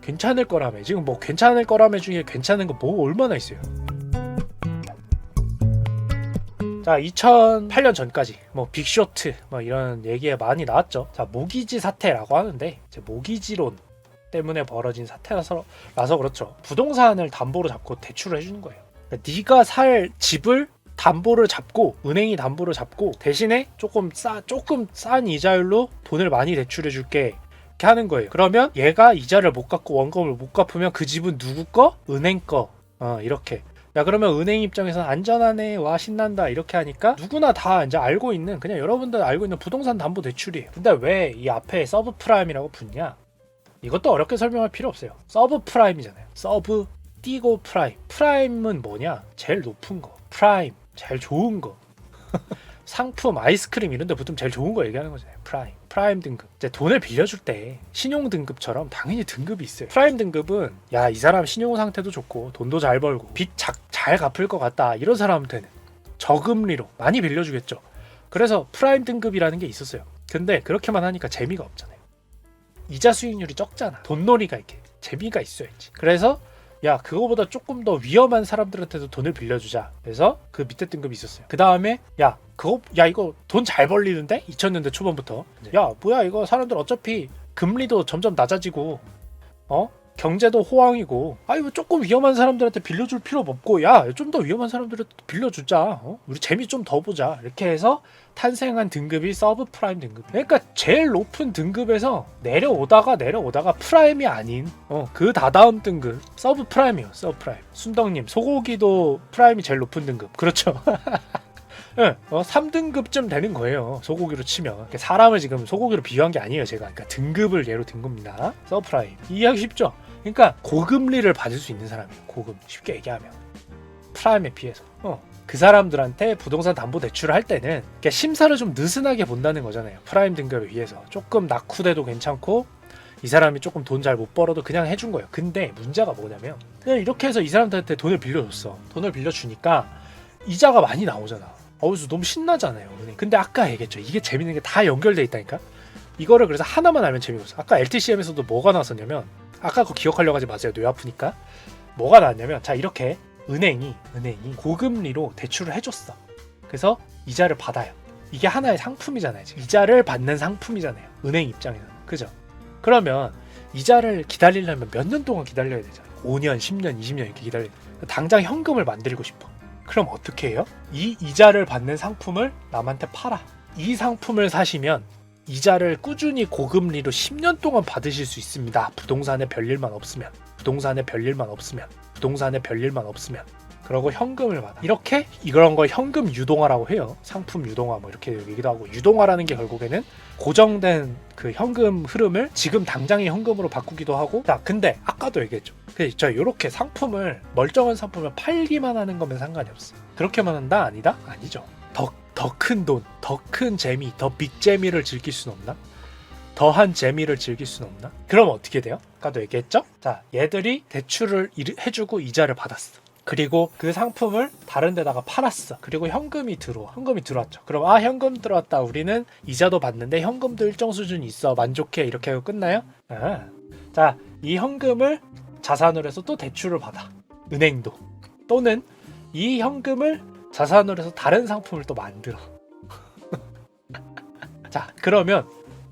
괜찮을 거라며. 지금 뭐 괜찮을 거라며 중에 괜찮은 거 뭐 얼마나 있어요. 자, 2008년 전까지 뭐 빅쇼트 뭐 이런 얘기가 많이 나왔죠. 자, 모기지 사태라고 하는데 이제 모기지론 때문에 벌어진 사태라서 그렇죠. 부동산을 담보로 잡고 대출을 해주는 거예요. 그러니까 네가 살 집을 담보를 잡고, 은행이 담보를 잡고 대신에 조금 싼 이자율로 돈을 많이 대출해 줄게 이렇게 하는 거예요. 그러면 얘가 이자를 못 갚고 원금을 못 갚으면 그 집은 누구 거? 은행 거. 이렇게. 야, 그러면 은행 입장에서는 안전하네, 와 신난다 이렇게 하니까 누구나 다 이제 알고 있는, 그냥 여러분들 알고 있는 부동산 담보 대출이에요. 근데 왜 이 앞에 서브프라임이라고 붙냐? 이것도 어렵게 설명할 필요 없어요. 서브프라임이잖아요. 서브 띄고 프라임. 프라임은 뭐냐? 제일 높은 거. 프라임 제일 좋은 거. 상품, 아이스크림 이런 데 붙으면 제일 좋은 거 얘기하는 거잖아요. 프라임 등급. 이제 돈을 빌려줄 때 신용 등급처럼 당연히 등급이 있어요. 프라임 등급은 야, 이 사람 신용 상태도 좋고 돈도 잘 벌고 빚 잘 갚을 것 같다 이런 사람한테는 저금리로 많이 빌려주겠죠. 그래서 프라임 등급이라는 게 있었어요. 근데 그렇게만 하니까 재미가 없잖아요. 이자 수익률이 적잖아. 돈놀이가 이렇게 재미가 있어야지. 그래서 야, 그거보다 조금 더 위험한 사람들한테도 돈을 빌려주자. 그래서 그 밑에 등급이 있었어요. 그 다음에 야, 이거 돈 잘 벌리는데? 2000년대 초반부터. 야, 뭐야 이거 사람들 어차피 금리도 점점 낮아지고 경제도 호황이고, 이거 조금 위험한 사람들한테 빌려줄 필요 없고, 야, 좀 더 위험한 사람들한테 빌려주자. 우리 재미 좀 더 보자. 이렇게 해서 탄생한 등급이 서브프라임 등급. 그러니까 제일 높은 등급에서 내려오다가 프라임이 아닌 그 다다음 등급 서브프라임이에요. 서브프라임. 순덕님, 소고기도 프라임이 제일 높은 등급. 그렇죠. 네, 3등급쯤 되는 거예요. 소고기로 치면. 사람을 지금 소고기로 비유한 게 아니에요, 제가. 그러니까 등급을 예로 든 겁니다. 서브프라임. 이해하기 쉽죠? 그러니까 고금리를 받을 수 있는 사람이에요. 고금. 쉽게 얘기하면. 프라임에 비해서. 그 사람들한테 부동산 담보 대출을 할 때는 그러니까 심사를 좀 느슨하게 본다는 거잖아요. 프라임 등급에 비해서. 조금 낙후돼도 괜찮고, 이 사람이 조금 돈 잘 못 벌어도 그냥 해준 거예요. 근데 문제가 뭐냐면, 그냥 이렇게 해서 이 사람들한테 돈을 빌려줬어. 돈을 빌려주니까 이자가 많이 나오잖아. 그래서 너무 신나잖아요. 근데 아까 얘기했죠. 이게 재밌는 게 다 연결돼 있다니까. 이거를 그래서 하나만 알면 재미가 없어. 아까 LTCM에서도 뭐가 나왔었냐면, 아까 그거 기억하려고 하지 마세요. 뇌 아프니까. 뭐가 나왔냐면, 자, 이렇게 은행이 고금리로 대출을 해줬어. 그래서 이자를 받아요. 이게 하나의 상품이잖아요. 지금. 이자를 받는 상품이잖아요. 은행 입장에서는. 그죠? 그러면 이자를 기다리려면 몇 년 동안 기다려야 되잖아요. 5년, 10년, 20년 이렇게 기다려야 돼. 당장 현금을 만들고 싶어. 그럼 어떻게 해요? 이 이자를 받는 상품을 남한테 팔아. 이 상품을 사시면 이자를 꾸준히 고금리로 10년 동안 받으실 수 있습니다. 부동산에 별일만 없으면. 그러고 현금을 받아. 이렇게 이런 걸 현금 유동화라고 해요. 상품 유동화 뭐 이렇게 얘기도 하고, 유동화라는 게 결국에는 고정된 그 현금 흐름을 지금 당장의 현금으로 바꾸기도 하고. 자, 근데 아까도 얘기했죠. 저 이렇게 상품을, 멀쩡한 상품을 팔기만 하는 거면 상관이 없어. 그렇게만 한다? 아니다? 아니죠. 더 큰 돈, 더 큰 재미, 더 빅재미를 즐길 수는 없나? 더한 재미를 즐길 수는 없나? 그럼 어떻게 돼요? 아까도 얘기했죠? 자, 얘들이 대출을 해주고 이자를 받았어. 그리고 그 상품을 다른 데다가 팔았어. 그리고 현금이 들어왔죠. 그럼 현금 들어왔다. 우리는 이자도 받는데 현금도 일정 수준 있어. 만족해. 이렇게 하고 끝나요? 자, 이 현금을 자산으로 해서 또 대출을 받아. 은행도. 또는 이 현금을 자산으로 해서 다른 상품을 또 만들어. 자, 그러면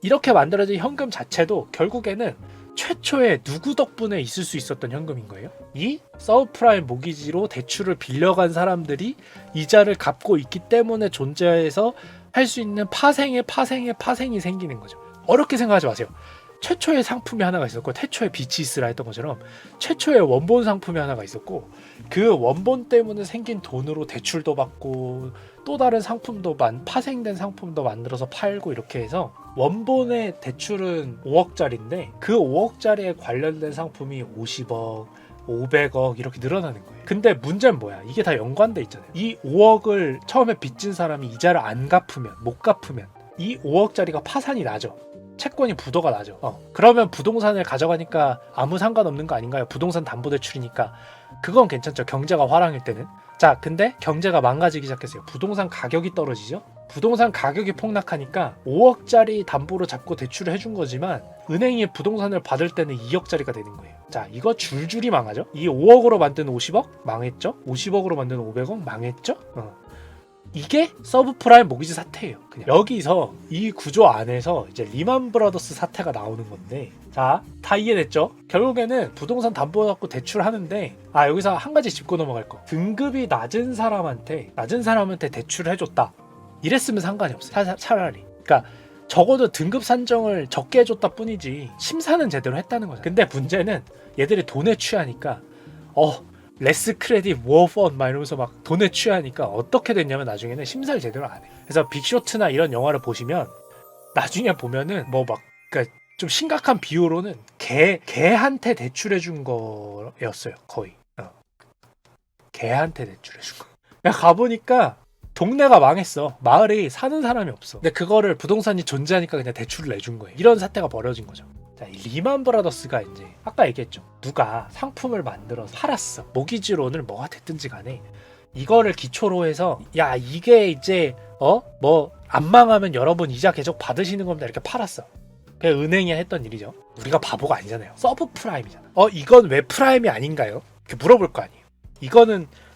이렇게 만들어진 현금 자체도 결국에는 최초에 누구 덕분에 있을 수 있었던 현금인 거예요? 이 서브프라임 모기지로 대출을 빌려간 사람들이 이자를 갚고 있기 때문에 존재해서 할 수 있는 파생이 생기는 거죠. 어렵게 생각하지 마세요. 최초의 상품이 하나가 있었고, 태초에 빛이 있으라 했던 것처럼 최초의 원본 상품이 하나가 있었고, 그 원본 때문에 생긴 돈으로 대출도 받고 또 다른 상품도 파생된 상품도 만들어서 팔고, 이렇게 해서 원본의 대출은 5억짜리인데 그 5억짜리에 관련된 상품이 50억, 500억 이렇게 늘어나는 거예요. 근데 문제는 뭐야? 이게 다 연관돼 있잖아요. 이 5억을 처음에 빚진 사람이 이자를 못 갚으면 이 5억짜리가 파산이 나죠. 채권이 부도가 나죠. 그러면 부동산을 가져가니까 아무 상관없는 거 아닌가요? 부동산 담보대출이니까 그건 괜찮죠. 경제가 화랑일 때는. 자, 근데 경제가 망가지기 시작했어요. 부동산 가격이 떨어지죠. 부동산 가격이 폭락하니까 5억짜리 담보로 잡고 대출을 해준 거지만 은행이 부동산을 받을 때는 2억짜리가 되는 거예요. 자, 이거 줄줄이 망하죠. 이 5억으로 만든 50억 망했죠. 50억으로 만든 500억 망했죠. 이게 서브프라임 모기지 사태예요. 그냥 여기서 이 구조 안에서 이제 리만 브라더스 사태가 나오는 건데, 자, 다 이해됐죠? 결국에는 부동산 담보 갖고 대출하는데, 여기서 한 가지 짚고 넘어갈 거. 등급이 낮은 사람한테 대출을 해줬다. 이랬으면 상관이 없어요. 차라리. 그러니까 적어도 등급 산정을 적게 해줬다 뿐이지 심사는 제대로 했다는 거죠. 근데 문제는 얘들이 돈에 취하니까 레스 크레딧 워펀 막 이러면서 막 돈에 취하니까 어떻게 됐냐면 나중에는 심사를 제대로 안 해. 그래서 빅쇼트나 이런 영화를 보시면 나중에 보면은 그러니까 좀 심각한 비유로는 개한테 대출해 준 거였어요. 거의. 개한테 대출해 준 거. 내가 가보니까 동네가 망했어. 마을에 사는 사람이 없어. 근데 그거를 부동산이 존재하니까 그냥 대출을 내준 거예요. 이런 사태가 벌어진 거죠. 자, 이 리만 브라더스가 이제 아까 얘기했죠. 누가 상품을 만들어서 팔았어. 모기지론을 뭐가 됐든지 간에 이거를 기초로 해서 야, 이게 이제 안 망하면 여러분 이자 계속 받으시는 겁니다. 이렇게 팔았어. 그게 은행이 했던 일이죠. 우리가 바보가 아니잖아요. 서브 프라임이잖아. 이건 왜 프라임이 아닌가요? 이렇게 물어볼 거 아니에요.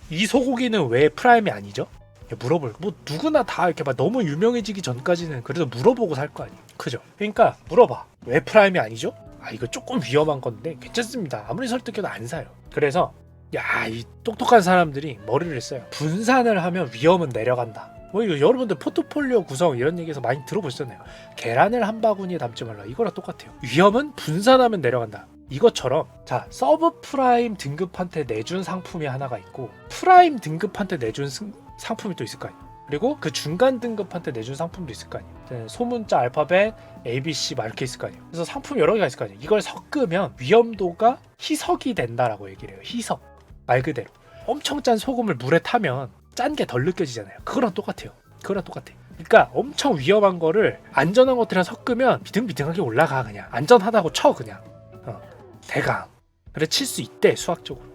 이 소고기는 왜 프라임이 아니죠? 물어볼. 누구나 다 이렇게 막 너무 유명해지기 전까지는 그래도 물어보고 살 거 아니에요. 그죠? 그러니까 물어봐. 왜 프라임이 아니죠? 이거 조금 위험한 건데 괜찮습니다. 아무리 설득해도 안 사요. 그래서 이 똑똑한 사람들이 머리를 써요. 분산을 하면 위험은 내려간다. 이거 여러분들 포트폴리오 구성 이런 얘기에서 많이 들어보셨잖아요. 계란을 한 바구니에 담지 말라. 이거랑 똑같아요. 위험은 분산하면 내려간다. 이것처럼 자, 서브 프라임 등급한테 내준 상품이 하나가 있고 프라임 등급한테 내준 상품이 또 있을 거 아니에요. 그리고 그 중간 등급한테 내준 상품도 있을 거 아니에요. 소문자 알파벳 ABC 막 이렇게 있을 거 아니에요. 그래서 상품 여러 개가 있을 거 아니에요. 이걸 섞으면 위험도가 희석이 된다라고 얘기를 해요. 희석. 말 그대로 엄청 짠 소금을 물에 타면 짠 게 덜 느껴지잖아요. 그거랑 똑같아요. 그러니까 엄청 위험한 거를 안전한 것들이랑 섞으면 비등비등하게 올라가. 그냥 안전하다고 쳐. 그냥 대강 그래 칠 수 있대. 수학적으로.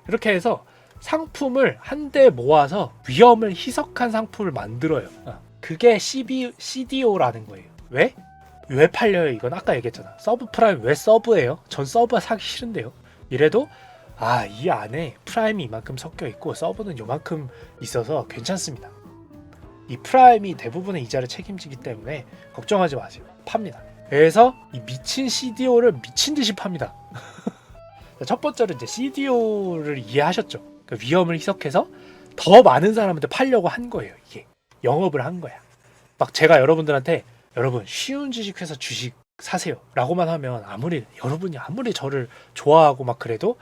이렇게 해서 상품을 한데 모아서 위험을 희석한 상품을 만들어요. 그게 CDO라는 거예요. 왜? 왜 팔려요? 이건 아까 얘기했잖아. 서브 프라임 왜 서브예요? 전 서브 사기 싫은데요. 이래도 이 안에 프라임이 이만큼 섞여 있고 서브는 요만큼 있어서 괜찮습니다. 이 프라임이 대부분의 이자를 책임지기 때문에 걱정하지 마세요. 팝니다. 그래서 이 미친 CDO를 미친 듯이 팝니다. 첫 번째로 이제 CDO를 이해하셨죠? 그 위험을 희석해서 더 많은 사람한테 팔려고 한 거예요. 이게 영업을 한 거야. 막 제가 여러분들한테 여러분 쉬운 주식회사 주식 사세요 라고만 하면 여러분이 아무리 저를 좋아하고 막 그래도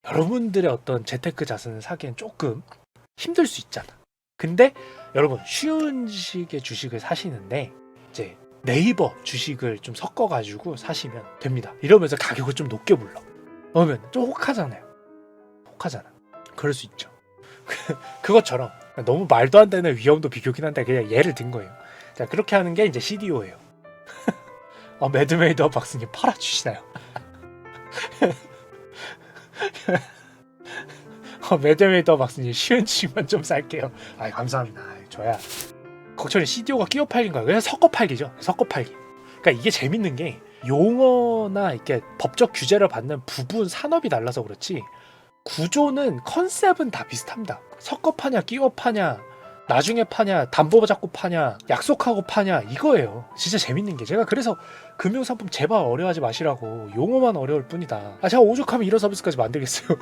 여러분들의 어떤 재테크 자산을 사기엔 조금 힘들 수 있잖아. 근데 여러분 쉬운 주식의 주식을 사시는데 이제 네이버 주식을 좀 섞어가지고 사시면 됩니다. 이러면서 가격을 좀 높게 불러. 그러면 좀 혹하잖아. 그럴 수 있죠. 그것처럼 너무 말도 안 되는 위험도 비교긴 한데 그냥 예를 든 거예요. 자, 그렇게 하는 게 이제 CDO예요. 매드메이더 박스님 팔아주시나요? 매드메이더 박스님 쉬운 주식만 좀 살게요. 감사합니다. 저야 걱정이 CDO가 끼워 팔긴 거야. 그냥 섞어 팔기죠. 그러니까 이게 재밌는 게 용어나 이렇게 법적 규제를 받는 부분 산업이 달라서 그렇지 구조는 컨셉은 다 비슷합니다. 섞어 파냐 끼워 파냐 나중에 파냐 담보 잡고 파냐 약속하고 파냐 이거예요. 진짜 재밌는 게 제가 그래서 금융상품 제발 어려워하지 마시라고 용어만 어려울 뿐이다. 제가 오죽하면 이런 서비스까지 만들겠어요.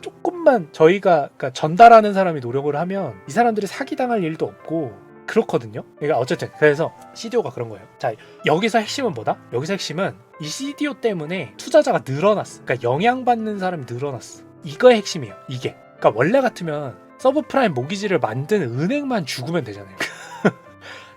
조금만 저희가 그러니까 전달하는 사람이 노력을 하면 이 사람들이 사기당할 일도 없고 그렇거든요. 그러니까 어쨌든 그래서 CDO가 그런 거예요. 자, 여기서 핵심은 뭐다? 여기서 핵심은 이 CDO 때문에 투자자가 늘어났어. 그러니까 영향받는 사람이 늘어났어. 이거의 핵심이에요. 이게. 그러니까 원래 같으면 서브프라임 모기지를 만든 은행만 죽으면 되잖아요.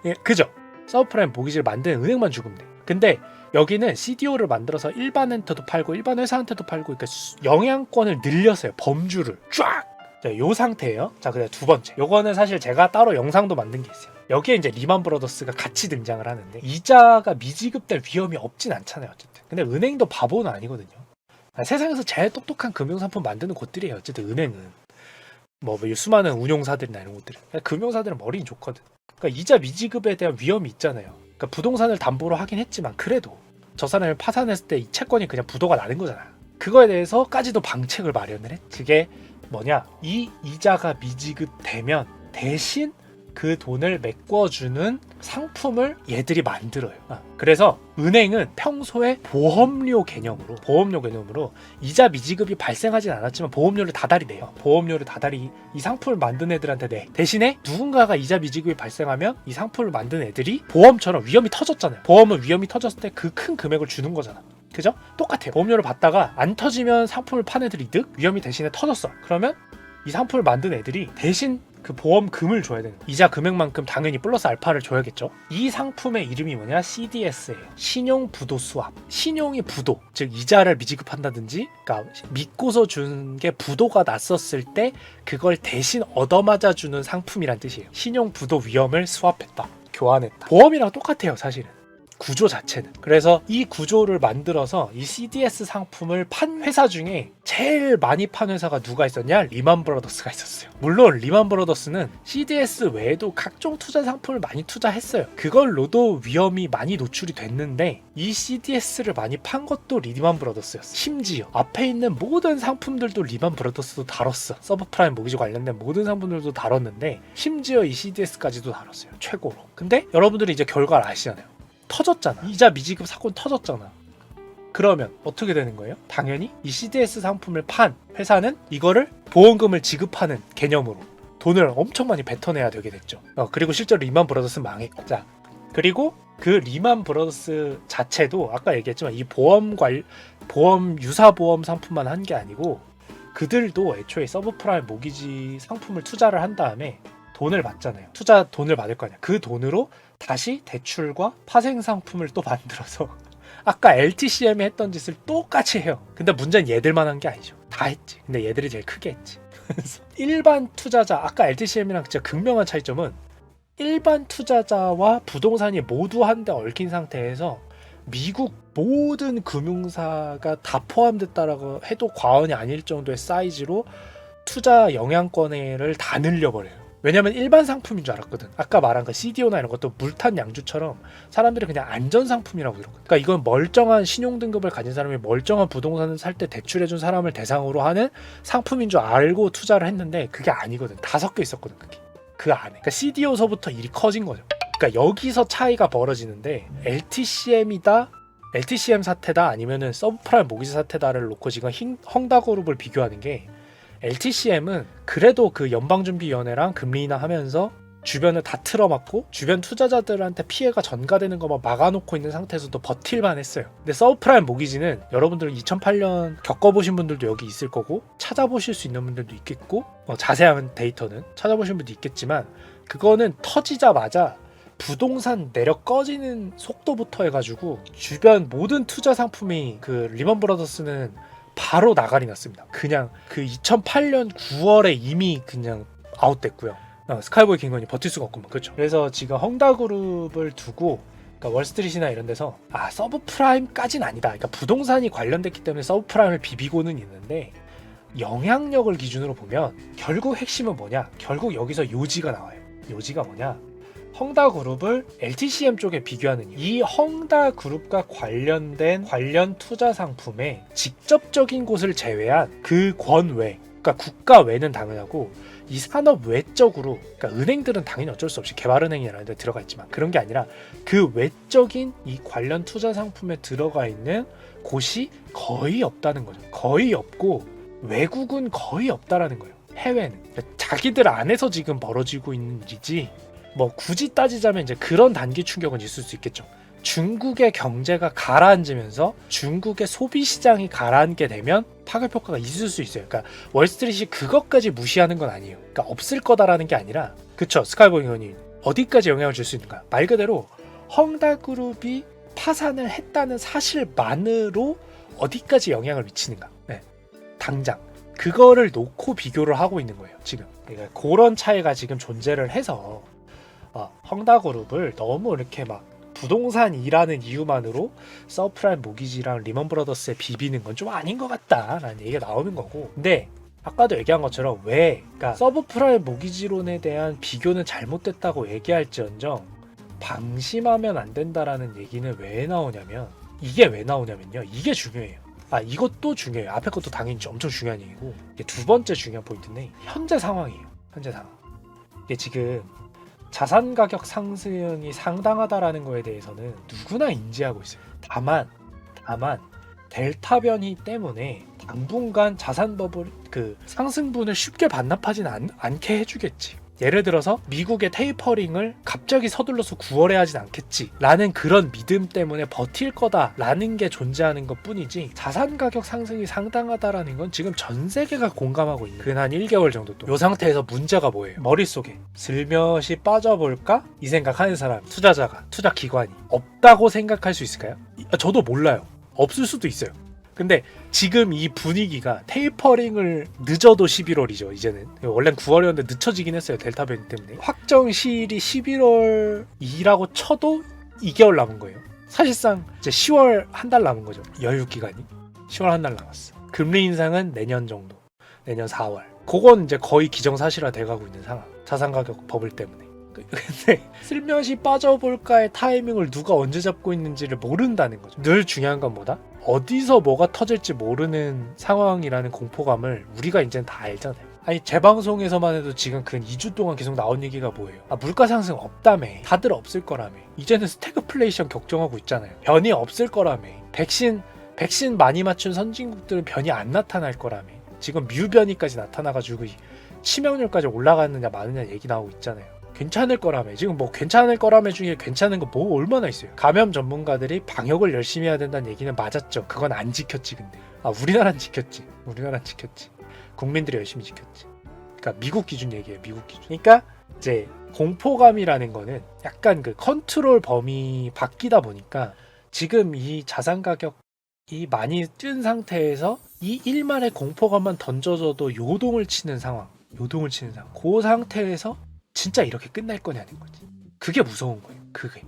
예, 그죠? 서브프라임 모기지를 만든 은행만 죽으면 돼. 근데 여기는 CDO를 만들어서 일반한테도 팔고 일반 회사한테도 팔고 그러니까 영향권을 늘렸어요. 범주를 쫙. 자, 요 상태예요. 자, 그다음 두 번째. 요거는 사실 제가 따로 영상도 만든 게 있어요. 여기에 이제 리만 브라더스가 같이 등장을 하는데 이자가 미지급될 위험이 없진 않잖아요. 어쨌든. 근데 은행도 바보는 아니거든요. 세상에서 제일 똑똑한 금융상품 만드는 곳들이에요. 어쨌든 은행은. 뭐 수많은 운용사들이나 이런 것들이. 금융사들은 머리는 좋거든. 그러니까 이자 미지급에 대한 위험이 있잖아요. 그러니까 부동산을 담보로 하긴 했지만 그래도 저 사람을 파산했을 때 이 채권이 그냥 부도가 나는 거잖아. 그거에 대해서까지도 방책을 마련을 했. 그게 뭐냐? 이 이자가 미지급되면 대신 그 돈을 메꿔주는 상품을 얘들이 만들어요. 그래서 은행은 평소에 보험료 개념으로 이자 미지급이 발생하진 않았지만 보험료를 다달이 내요. 보험료를 다달이 이 상품을 만든 애들한테 내. 대신에 누군가가 이자 미지급이 발생하면 이 상품을 만든 애들이 보험처럼 위험이 터졌잖아요. 보험은 위험이 터졌을 때 그 큰 금액을 주는 거잖아. 그죠? 똑같아요. 보험료를 받다가 안 터지면 상품을 판 애들 이득, 위험이 대신에 터졌어. 그러면 이 상품을 만든 애들이 대신 그 보험금을 줘야 되는 거예요. 이자 금액만큼 당연히 플러스 알파를 줘야겠죠. 이 상품의 이름이 뭐냐? CDS예요. 신용 부도 수합. 신용이 부도, 즉 이자를 미지급한다든지, 그러니까 믿고서 준 게 부도가 났었을 때 그걸 대신 얻어맞아 주는 상품이란 뜻이에요. 신용 부도 위험을 수합했다, 교환했다. 보험이랑 똑같아요, 사실은. 구조 자체는. 그래서 이 구조를 만들어서 이 CDS 상품을 판 회사 중에 제일 많이 판 회사가 누가 있었냐? 리만 브라더스가 있었어요. 물론 리만 브라더스는 CDS 외에도 각종 투자 상품을 많이 투자했어요. 그걸로도 위험이 많이 노출이 됐는데 이 CDS를 많이 판 것도 리만 브라더스였어. 심지어 앞에 있는 모든 상품들도 리만 브라더스도 다뤘어. 서브프라임 모기지 관련된 모든 상품들도 다뤘는데 심지어 이 CDS까지도 다뤘어요. 최고로. 근데 여러분들이 이제 결과를 아시잖아요. 터졌잖아. 이자 미지급 사건 터졌잖아. 그러면 어떻게 되는 거예요? 당연히 이 CDS 상품을 판 회사는 이거를 보험금을 지급하는 개념으로 돈을 엄청 많이 뱉어내야 되게 됐죠. 그리고 실제로 리만 브라더스는 망했고. 자, 그리고 그 리만 브라더스 자체도 아까 얘기했지만 이 보험 유사 보험 상품만 한 게 아니고 그들도 애초에 서브프라임 모기지 상품을 투자를 한 다음에 돈을 받잖아요. 투자 돈을 받을 거 아니야. 그 돈으로 다시 대출과 파생 상품을 또 만들어서 아까 LTCM이 했던 짓을 똑같이 해요. 근데 문제는 얘들만 한 게 아니죠. 다 했지. 근데 얘들이 제일 크게 했지. 그래서 일반 투자자, 아까 LTCM이랑 진짜 극명한 차이점은 일반 투자자와 부동산이 모두 한데 얽힌 상태에서 미국 모든 금융사가 다 포함됐다라고 해도 과언이 아닐 정도의 사이즈로 투자 영향권을 다 늘려버려요. 왜냐면 일반 상품인 줄 알았거든. 아까 말한 그 CDO나 이런 것도 물탄 양주처럼 사람들이 그냥 안전상품이라고 이러거든. 그러니까 이건 멀쩡한 신용등급을 가진 사람이 멀쩡한 부동산을 살 때 대출해준 사람을 대상으로 하는 상품인 줄 알고 투자를 했는데 그게 아니거든. 다 섞여 있었거든. 그게 그 안에. 그러니까 CDO서부터 일이 커진 거죠. 그러니까 여기서 차이가 벌어지는데 LTCM이다, LTCM 사태다, 아니면은 서브프라임 모기지 사태다를 놓고 지금 헝다그룹을 비교하는 게, LTCM은 그래도 그 연방준비위원회랑 금리 인하 하면서 주변을 다 틀어막고 주변 투자자들한테 피해가 전가되는 것만 막아놓고 있는 상태에서도 버틸만 했어요. 근데 서브프라임 모기지는 여러분들 2008년 겪어보신 분들도 여기 있을 거고 찾아보실 수 있는 분들도 있겠고, 자세한 데이터는 찾아보신 분도 있겠지만 그거는 터지자마자 부동산 내려 꺼지는 속도부터 해가지고 주변 모든 투자 상품이, 그 리먼 브라더스는 바로 나가리 났습니다. 그냥 그 2008년 9월에 이미 그냥 아웃됐고요. 스카이보이 킹건이 버틸 수가 없구만. 그렇죠. 그래서 지금 헝다그룹을 두고, 그러니까 월스트리트나 이런 데서 서브프라임까지는 아니다. 그러니까 부동산이 관련됐기 때문에 서브프라임을 비비고는 있는데 영향력을 기준으로 보면 결국 핵심은 뭐냐? 결국 여기서 요지가 나와요. 요지가 뭐냐? 헝다그룹을 LTCM 쪽에 비교하는 이유. 이 헝다그룹과 관련된 관련 투자 상품의 직접적인 곳을 제외한 그 권외, 그러니까 국가 외는 당연하고 이 산업 외적으로, 그러니까 은행들은 당연히 어쩔 수 없이 개발은행이라는 데 들어가 있지만 그런 게 아니라 그 외적인 이 관련 투자 상품에 들어가 있는 곳이 거의 없다는 거죠. 거의 없고 외국은 거의 없다라는 거예요. 해외는. 그러니까 자기들 안에서 지금 벌어지고 있는 일이지, 뭐 굳이 따지자면 이제 그런 단기 충격은 있을 수 있겠죠. 중국의 경제가 가라앉으면서 중국의 소비 시장이 가라앉게 되면 파급 효과가 있을 수 있어요. 그러니까 월스트리트이 그것까지 무시하는 건 아니에요. 그러니까 없을 거다라는 게 아니라, 그쵸, 스카이보이 의원님, 어디까지 영향을 줄 수 있는가? 말 그대로 헝다그룹이 파산을 했다는 사실만으로 어디까지 영향을 미치는가? 네, 당장 그거를 놓고 비교를 하고 있는 거예요, 지금. 그러니까 그런 차이가 지금 존재를 해서 헝다그룹을 너무 이렇게 막 부동산이라는 이유만으로 서브프라임 모기지랑 리먼 브라더스에 비비는 건 좀 아닌 것 같다라는 얘기가 나오는 거고, 근데 아까도 얘기한 것처럼 그러니까 서브프라임 모기지론에 대한 비교는 잘못됐다고 얘기할지언정 방심하면 안 된다라는 얘기는 왜 나오냐면 이게 중요해요. 이것도 중요해요. 앞에 것도 당연히 엄청 중요한 얘기고 이게 두 번째 중요한 포인트인데 현재 상황이에요. 현재 상황. 이게 지금 자산 가격 상승이 상당하다라는 거에 대해서는 누구나 인지하고 있어요. 다만 델타 변이 때문에 당분간 자산 버블 상승분을 쉽게 반납하진 않게 해주겠지. 예를 들어서 미국의 테이퍼링을 갑자기 서둘러서 9월에 하진 않겠지 라는 그런 믿음 때문에 버틸 거다라는 게 존재하는 것 뿐이지, 자산 가격 상승이 상당하다라는 건 지금 전 세계가 공감하고 있는 근 한 1개월 정도 또. 이 상태에서 문제가 뭐예요? 머릿속에 슬며시 빠져볼까? 이 생각하는 사람, 투자자가, 투자 기관이 없다고 생각할 수 있을까요? 저도 몰라요. 없을 수도 있어요. 근데 지금 이 분위기가 테이퍼링을 늦어도 11월이죠. 이제는 원래는 9월이었는데 늦춰지긴 했어요. 델타 변이 때문에. 확정시일이 11월이라고 쳐도 2개월 남은 거예요. 사실상 이제 10월 한 달 남은 거죠. 여유 기간이 10월 한 달 남았어. 금리 인상은 내년 정도, 내년 4월. 그건 이제 거의 기정사실화 돼가고 있는 상황. 자산 가격 버블 때문에. 근데 슬며시 빠져볼까의 타이밍을 누가 언제 잡고 있는지를 모른다는 거죠. 늘 중요한 건 뭐다? 어디서 뭐가 터질지 모르는 상황이라는 공포감을 우리가 이제는 다 알잖아요. 아니 재방송에서만 해도 지금 근 2주 동안 계속 나온 얘기가 뭐예요? 물가 상승 없다며. 다들 없을 거라며. 이제는 스태그플레이션 걱정하고 있잖아요. 변이 없을 거라며. 백신 많이 맞춘 선진국들은 변이 안 나타날 거라며. 지금 뮤변이까지 나타나가지고 치명률까지 올라가느냐 마느냐 얘기 나오고 있잖아요. 괜찮을 거라며. 지금 뭐 괜찮을 거라며 중에 괜찮은 거 뭐 얼마나 있어요. 감염 전문가들이 방역을 열심히 해야 된다는 얘기는 맞았죠. 그건 안 지켰지. 근데 우리나라는 지켰지. 국민들이 열심히 지켰지. 그러니까 미국 기준 얘기예요. 미국 기준. 그러니까 이제 공포감이라는 거는 약간 그 컨트롤 범위 바뀌다 보니까 지금 이 자산 가격이 많이 뜬 상태에서 이 일만의 공포감만 던져줘도 요동을 치는 상황. 그 상태에서 진짜 이렇게 끝날 거냐는 거지. 그게 무서운 거예요. 그게.